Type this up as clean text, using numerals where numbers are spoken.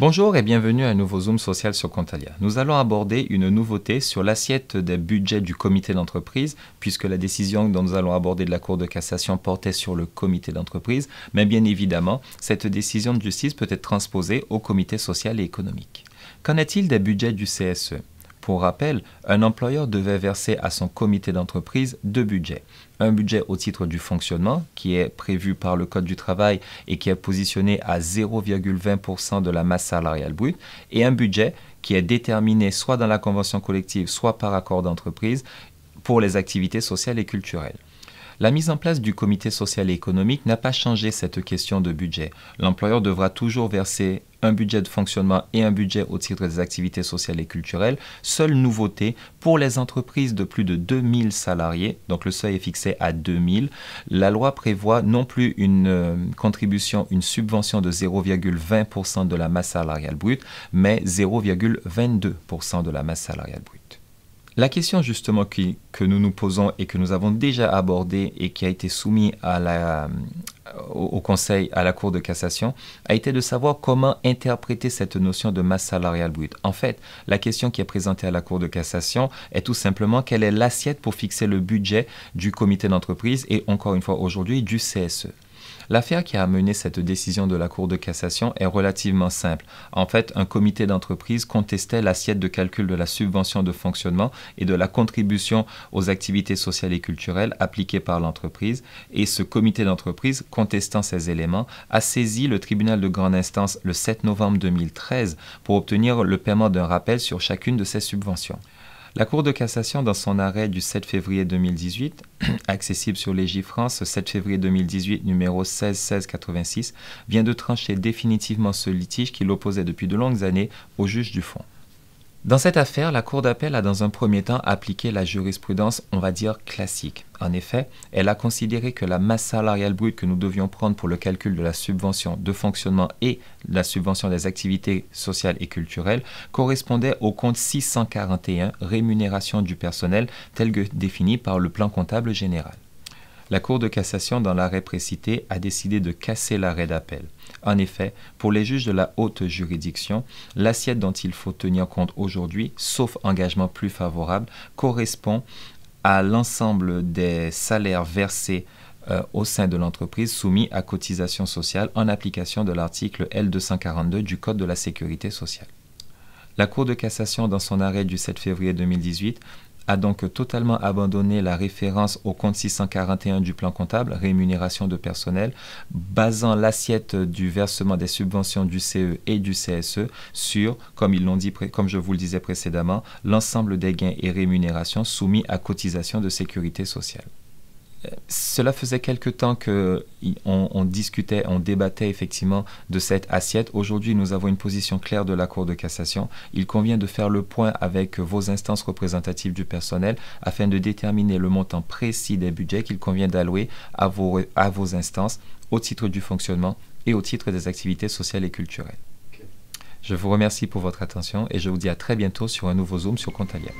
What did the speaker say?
Bonjour et bienvenue à un nouveau Zoom social sur Contalia. Nous allons aborder une nouveauté sur l'assiette des budgets du comité d'entreprise, puisque la décision dont nous allons aborder de la Cour de cassation portait sur le comité d'entreprise, mais bien évidemment, cette décision de justice peut être transposée au comité social et économique. Qu'en est-il des budgets du CSE ? Pour rappel, un employeur devait verser à son comité d'entreprise deux budgets. Un budget au titre du fonctionnement, qui est prévu par le Code du travail et qui est positionné à 0,20% de la masse salariale brute, et un budget qui est déterminé soit dans la convention collective, soit par accord d'entreprise pour les activités sociales et culturelles. La mise en place du comité social et économique n'a pas changé cette question de budget. L'employeur devra toujours verser un budget de fonctionnement et un budget au titre des activités sociales et culturelles. Seule nouveauté, pour les entreprises de plus de 2000 salariés, donc le seuil est fixé à 2000, la loi prévoit non plus une contribution, une subvention de 0,20% de la masse salariale brute, mais 0,22% de la masse salariale brute. La question justement que nous nous posons et que nous avons déjà abordée et qui a été soumise au Conseil, à la Cour de cassation, a été de savoir comment interpréter cette notion de masse salariale brute. En fait, la question qui est présentée à la Cour de cassation est tout simplement quelle est l'assiette pour fixer le budget du comité d'entreprise et encore une fois aujourd'hui du CSE. L'affaire qui a amené cette décision de la Cour de cassation est relativement simple. En fait, un comité d'entreprise contestait l'assiette de calcul de la subvention de fonctionnement et de la contribution aux activités sociales et culturelles appliquées par l'entreprise. Et ce comité d'entreprise, contestant ces éléments, a saisi le tribunal de grande instance le 7 novembre 2013 pour obtenir le paiement d'un rappel sur chacune de ces subventions. La Cour de cassation, dans son arrêt du 7 février 2018, accessible sur Légifrance, 7 février 2018, numéro 16-16-86, vient de trancher définitivement ce litige qui l'opposait depuis de longues années au juge du fond. Dans cette affaire, la Cour d'appel a dans un premier temps appliqué la jurisprudence, on va dire, classique. En effet, elle a considéré que la masse salariale brute que nous devions prendre pour le calcul de la subvention de fonctionnement et de la subvention des activités sociales et culturelles correspondait au compte 641, rémunération du personnel, tel que défini par le plan comptable général. La Cour de cassation, dans l'arrêt précité, a décidé de casser l'arrêt d'appel. En effet, pour les juges de la haute juridiction, l'assiette dont il faut tenir compte aujourd'hui, sauf engagement plus favorable, correspond à l'ensemble des salaires versés au sein de l'entreprise soumis à cotisation sociale en application de l'article L242 du Code de la sécurité sociale. La Cour de cassation, dans son arrêt du 7 février 2018, a donc totalement abandonné la référence au compte 641 du plan comptable, rémunération de personnel, basant l'assiette du versement des subventions du CE et du CSE sur, comme ils l'ont dit, comme je vous le disais précédemment, l'ensemble des gains et rémunérations soumis à cotisation de sécurité sociale. Cela faisait quelque temps qu'on discutait, on débattait effectivement de cette assiette. Aujourd'hui, nous avons une position claire de la Cour de cassation. Il convient de faire le point avec vos instances représentatives du personnel afin de déterminer le montant précis des budgets qu'il convient d'allouer à vos instances au titre du fonctionnement et au titre des activités sociales et culturelles. Je vous remercie pour votre attention et je vous dis à très bientôt sur un nouveau Zoom sur Contalia.